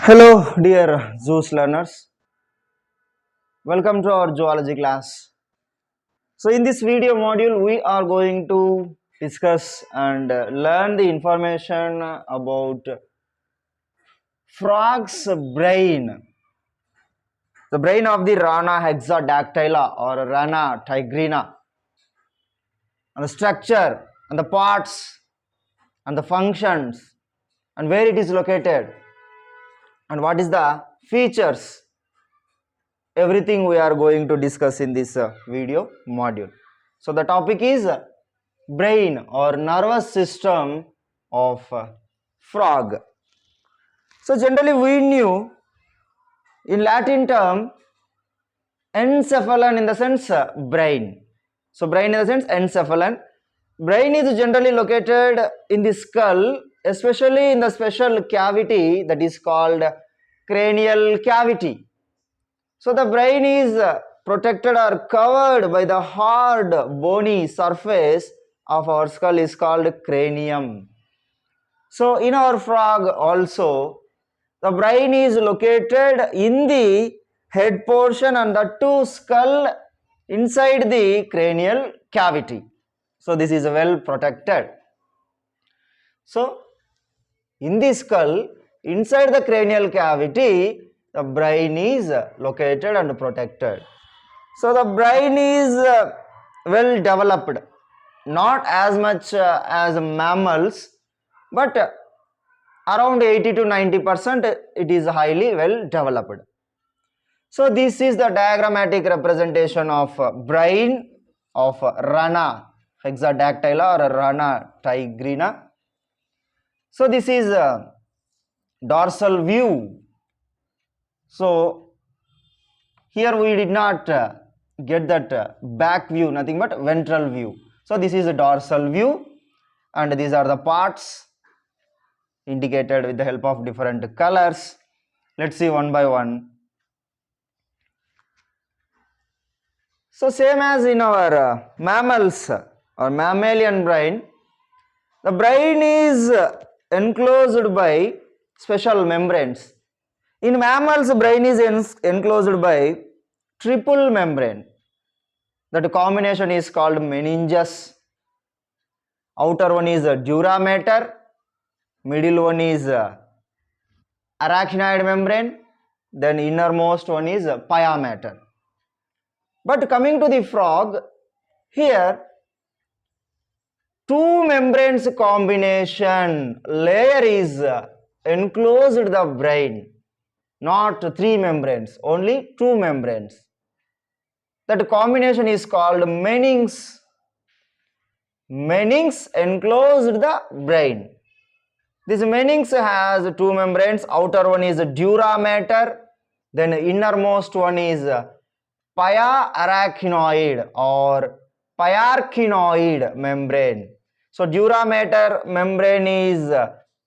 Hello, dear zoos learners. Welcome to our zoology class. So, in this video module, we are going to discuss and learn the information about frog's brain. The brain of the Rana hexadactyla or Rana tigrina, and the structure and the parts and the functions and where it is located and what is the features. Everything we are going to discuss in this video module. So the topic is brain or nervous system of frog. So generally we knew in Latin term encephalon in the sense brain. So brain in the sense encephalon. Brain is generally located in the skull, especially in the special cavity that is called cranial cavity. So the brain is protected or covered by the hard bony surface of our skull is called cranium. So in our frog also the brain is located in the head portion and the two skull inside the cranial cavity. So this is well protected. So in the skull inside the cranial cavity the brain is located and protected. So the brain is well developed, not as much as mammals, but around 80 to 90% it is highly well developed. So this is the diagrammatic representation of brain of Rana hexadactyla or Rana tigrina. So this is dorsal view. So here we did not get that back view, nothing but ventral view. So this is a dorsal view and these are the parts indicated with the help of different colors. Let's see one by one. So same as in our mammals or mammalian brain, the brain is enclosed by special membranes. In mammals, brain is enclosed by triple membrane. That combination is called meninges. Outer one is dura mater, middle one is arachnoid membrane, then innermost one is pia mater. But coming to the frog, here two membranes combination layer is enclosed the brain. Not three membranes, only two membranes. That combination is called meninges. Meninges enclosed the brain. This meninges has two membranes. Outer one is dura mater, then innermost one is pia arachnoid or pyarchinoid membrane. So dura mater membrane is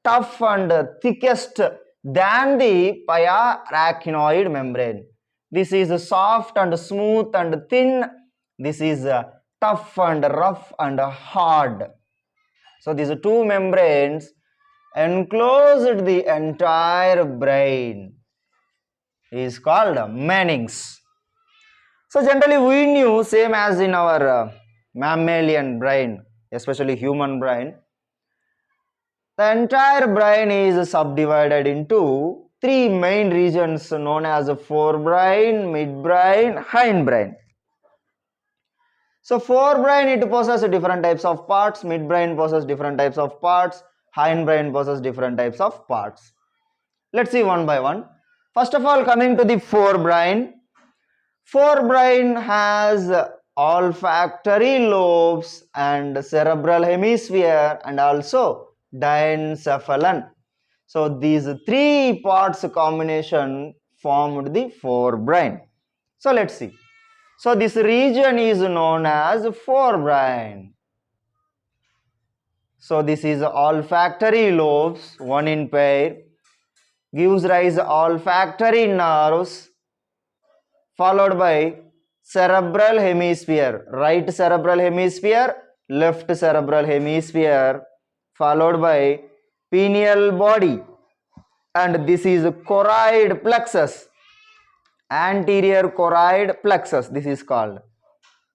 tough and thickest than the pia arachnoid membrane. This is soft and smooth and thin. This is tough and rough and hard. So these two membranes enclosed the entire brain is called meninges. So generally we knew same as in our mammalian brain, especially human brain. The entire brain is subdivided into three main regions known as forebrain, midbrain, hindbrain. So forebrain it possesses different types of parts, midbrain possesses different types of parts, hindbrain possesses different types of parts. Let's see one by one. First of all, coming to the forebrain. Forebrain has olfactory lobes and cerebral hemisphere and also diencephalon. So these three parts combination formed the forebrain. So let's see. So this region is known as forebrain. So this is olfactory lobes, one in pair, gives rise olfactory nerves, followed by cerebral hemisphere, right cerebral hemisphere, left cerebral hemisphere, followed by pineal body. and this is choroid plexus, anterior choroid plexus, this is called.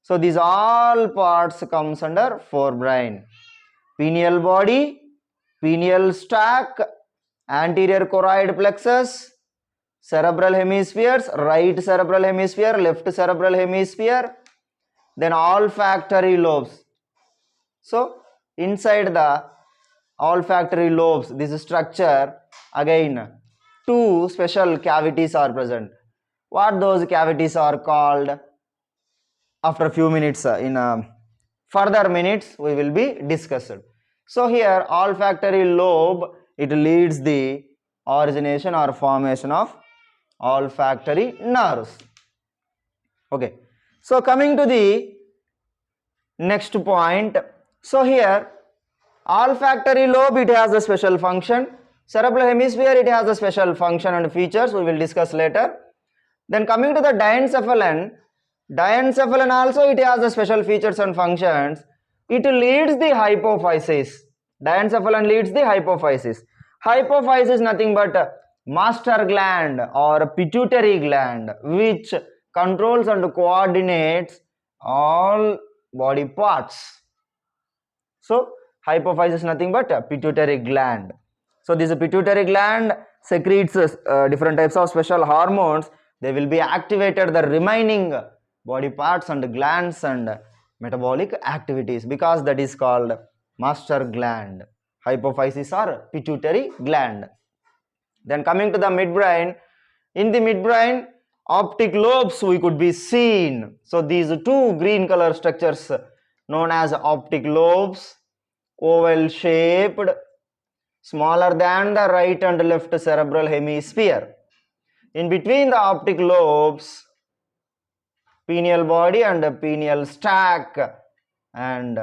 So these all parts comes under forebrain. Pineal body, pineal stalk, anterior choroid plexus, cerebral hemispheres, right cerebral hemisphere, left cerebral hemisphere, then olfactory lobes. So inside the olfactory lobes, this structure, again two special cavities are present. What those cavities are called? After a few minutes, in further minutes we will be discussed. So here olfactory lobe, it leads the origination or formation of olfactory nerves. Okay, so coming to the next point. So here olfactory lobe, it has a special function. Cerebral hemisphere, it has a special function and features, we will discuss later. Then coming to the diencephalon, diencephalon also it has a special features and functions. It leads the hypophysis. Diencephalon leads the hypophysis. Hypophysis is nothing but a master gland or a pituitary gland which controls and coordinates all body parts. So hypophysis is nothing but a pituitary gland. So this pituitary gland secretes different types of special hormones. They will be activated the remaining body parts and glands and metabolic activities, because that is called master gland. Hypophysis or pituitary gland. Then coming to the midbrain, in the midbrain optic lobes we could be seen. So these two green color structures known as optic lobes, oval shaped, smaller than the right and left cerebral hemisphere. In between the optic lobes, pineal body and pineal stalk and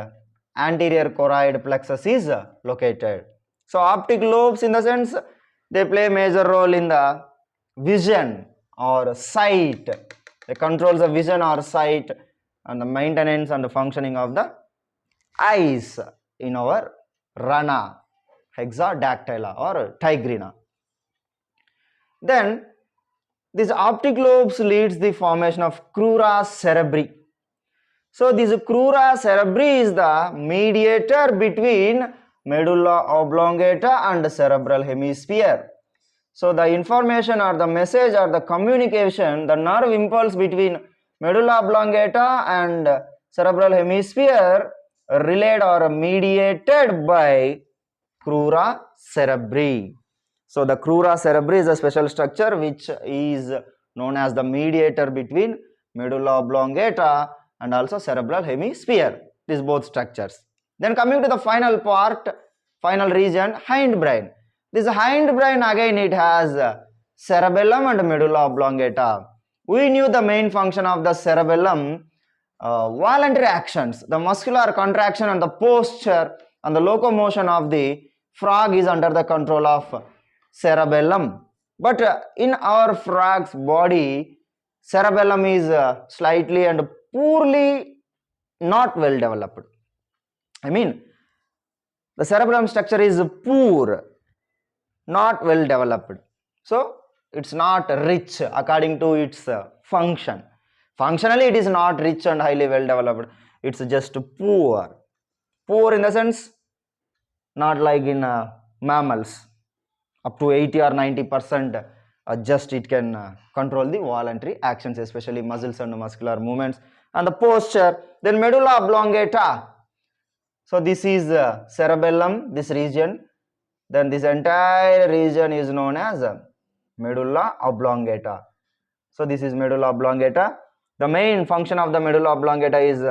anterior choroid plexus is located. So optic lobes, in the sense, they play a major role in the vision or sight. They control the vision or sight and the maintenance and the functioning of the eyes in our rana, hexadactyla or tigrina. Then this optic lobes leads the formation of crura cerebri. So this crura cerebri is the mediator between medulla oblongata and cerebral hemisphere. So the information or the message or the communication, the nerve impulse between medulla oblongata and cerebral hemisphere relayed or mediated by crura cerebri. So the crura cerebri is a special structure which is known as the mediator between medulla oblongata and also cerebral hemisphere. These both structures. Then coming to the final part, final region, hindbrain. This hindbrain, again it has cerebellum and medulla oblongata. We knew the main function of the cerebellum, voluntary actions, the muscular contraction and the posture and the locomotion of the frog is under the control of cerebellum. But in our frog's body, cerebellum is slightly and poorly not well developed. I mean, the cerebellum structure is poor, not well developed. So it's not rich according to its function. Functionally, it is not rich and highly well developed. It's just poor. Poor in the sense, not like in mammals. Up to 80 or 90% just it can control the voluntary actions, especially muscles and muscular movements and the posture. Then medulla oblongata. So this is cerebellum, this region. Then this entire region is known as medulla oblongata. So this is medulla oblongata. The main function of the medulla oblongata is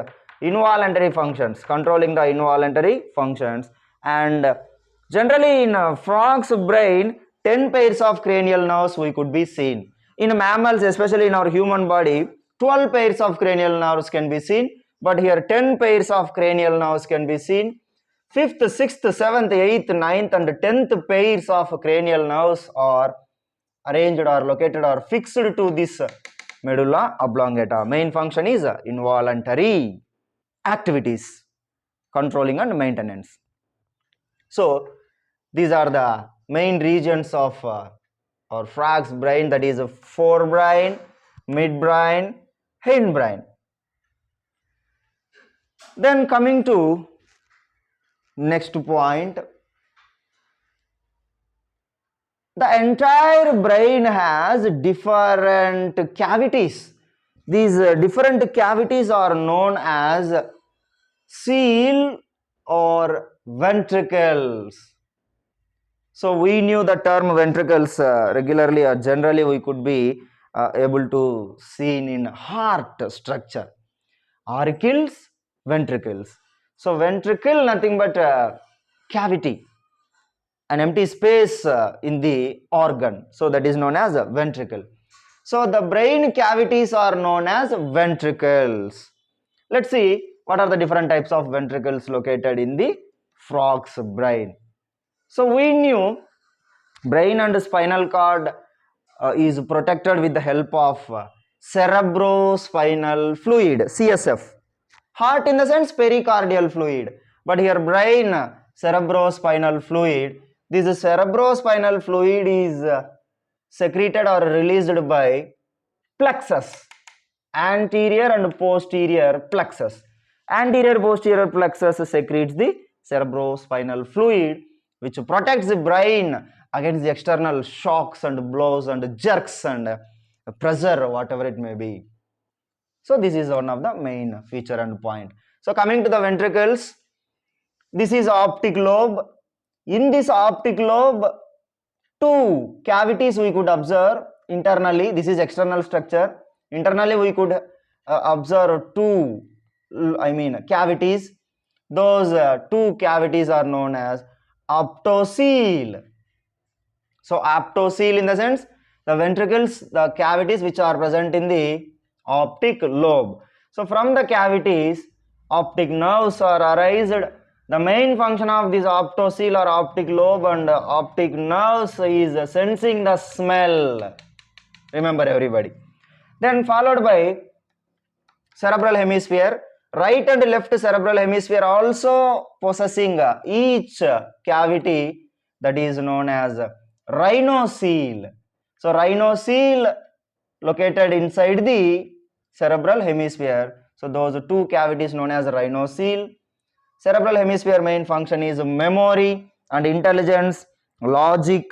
involuntary functions, controlling the involuntary functions. And generally in frog's brain, 10 pairs of cranial nerves we could be seen. In mammals, especially in our human body, 12 pairs of cranial nerves can be seen. But here 10 pairs of cranial nerves can be seen. 5th, 6th, 7th, 8th, 9th and 10th pairs of cranial nerves are arranged or located or fixed to this medulla oblongata. Main function is involuntary activities, controlling and maintenance. So these are the main regions of or frog's brain, that is forebrain, midbrain, hindbrain. Then coming to next point, the entire brain has different cavities. These different cavities are known as seal or ventricles. So we knew the term ventricles regularly or generally we could be able to see in heart structure. Auricles, ventricles. So ventricle nothing but cavity, an empty space in the organ. So that is known as a ventricle. So the brain cavities are known as ventricles. Let's see what are the different types of ventricles located in the frog's brain. So we knew brain and spinal cord is protected with the help of cerebrospinal fluid, CSF. Heart in the sense pericardial fluid, but here brain, cerebrospinal fluid. This cerebrospinal fluid is secreted or released by plexus, anterior and posterior plexus. Anterior posterior plexus secretes the cerebrospinal fluid, which protects the brain against the external shocks and blows and jerks and pressure, whatever it may be. So this is one of the main feature and point. So coming to the ventricles, this is optic lobe. In this optic lobe, two cavities we could observe internally. This is external structure. Internally we could observe two, cavities. Those two cavities are known as optocele. So optocele in the sense the ventricles, the cavities which are present in the optic lobe. So from the cavities, optic nerves are arised. The main function of this optocele or optic lobe and optic nerves is sensing the smell. Remember everybody. Then followed by cerebral hemisphere. Right and left cerebral hemisphere also possessing each cavity, that is known as rhinocele. So rhinocele located inside the cerebral hemisphere. So those two cavities known as rhinocele. Cerebral hemisphere main function is memory and intelligence, logic,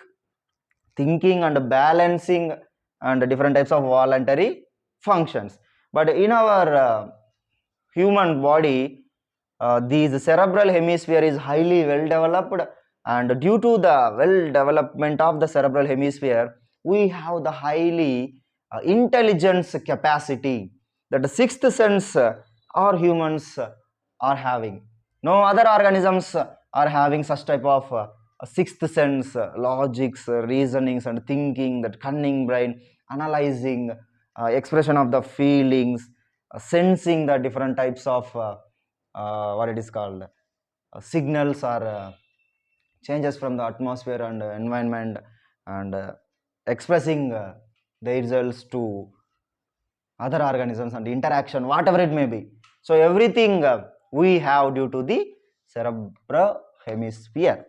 thinking and balancing and different types of voluntary functions. But in our human body, this cerebral hemisphere is highly well developed, and due to the well development of the cerebral hemisphere, we have the highly intelligence capacity that the sixth sense our humans are having. No other organisms are having such type of sixth sense, logics, reasonings and thinking, that cunning brain, analyzing, expression of the feelings, sensing the different types of what it is called signals or changes from the atmosphere and environment, and expressing the results to other organisms and interaction, whatever it may be. So everything we have due to the cerebral hemisphere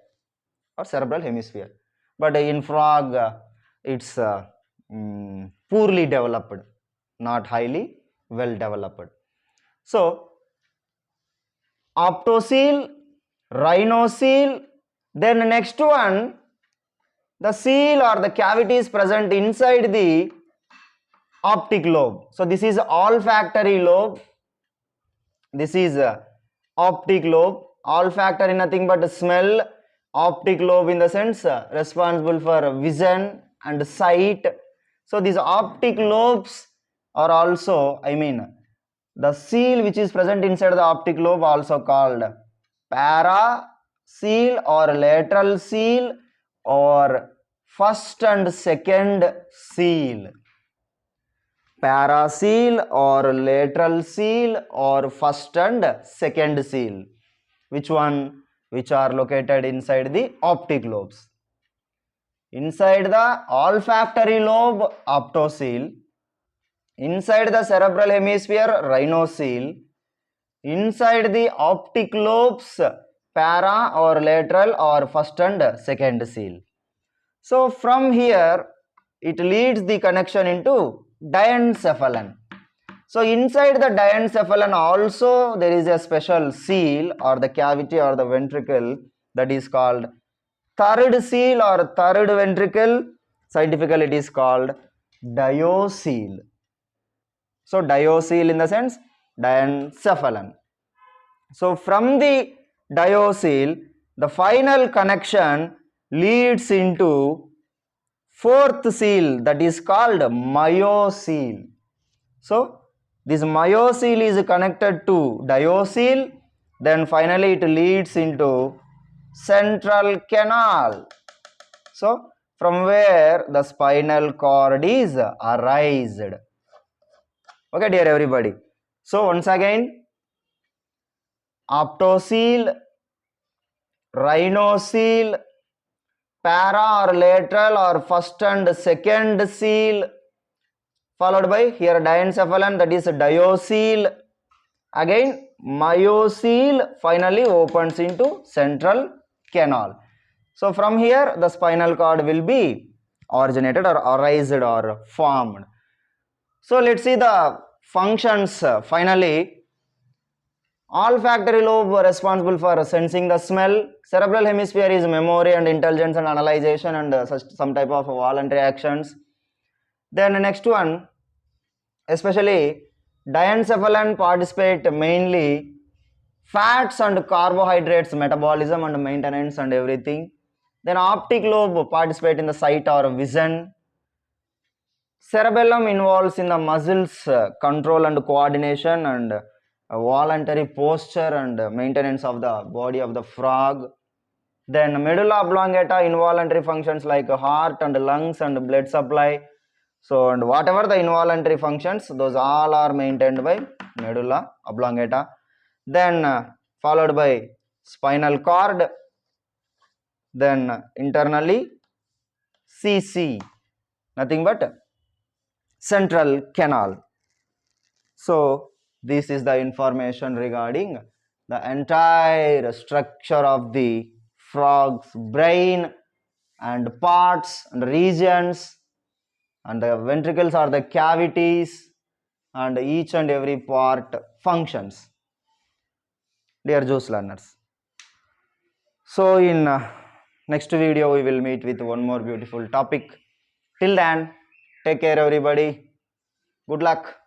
or cerebral hemisphere. But in frog, it's poorly developed, not highly well developed. So optocele, rhinocele, then next one, the cele or the cavity is present inside the optic lobe. So this is olfactory lobe. This is optic lobe. Olfactory nothing but smell. Optic lobe in the sense responsible for vision and sight. So these optic lobes are also, the cele which is present inside the optic lobe also called paracele or lateral cele or first and second cele. Paracele or lateral cele or first and second cele. Which one? Which are located inside the optic lobes. Inside the olfactory lobe, optocele. Inside the cerebral hemisphere, rhinocele. Inside the optic lobes, para or lateral or first and second cele. So from here it leads the connection into diencephalon. So inside the diencephalon also there is a special seal or the cavity or the ventricle that is called third seal or third ventricle. Scientifically it is called diocele. So diocele in the sense diencephalon. So from the diocele the final connection leads into fourth seal that is called myocele. So this myocele is connected to diocele, then finally it leads into central canal. So from where the spinal cord is arised. Okay, dear everybody. So once again, optocele, rhinocele, para or lateral or first and second seal, followed by here diencephalon, that is diocele, again myocele finally opens into central canal. So from here the spinal cord will be originated or arised or formed. So let's see the functions. Finally, olfactory lobe responsible for sensing the smell. Cerebral hemisphere is memory and intelligence and analyzation and some type of voluntary actions. Then the next one, especially diencephalon participate mainly fats and carbohydrates metabolism and maintenance and everything. Then optic lobe participate in the sight or vision. Cerebellum involves in the muscles control and coordination and voluntary posture and maintenance of the body of the frog. Then medulla oblongata involuntary functions like heart and lungs and blood supply. So and whatever the involuntary functions, those all are maintained by medulla oblongata. Then followed by spinal cord. Then internally CC, nothing but central canal. So this is the information regarding the entire structure of the frog's brain and parts and regions, and the ventricles are the cavities and each and every part functions. Dear juice learners, so in next video we will meet with one more beautiful topic. Till then, take care everybody. Good luck.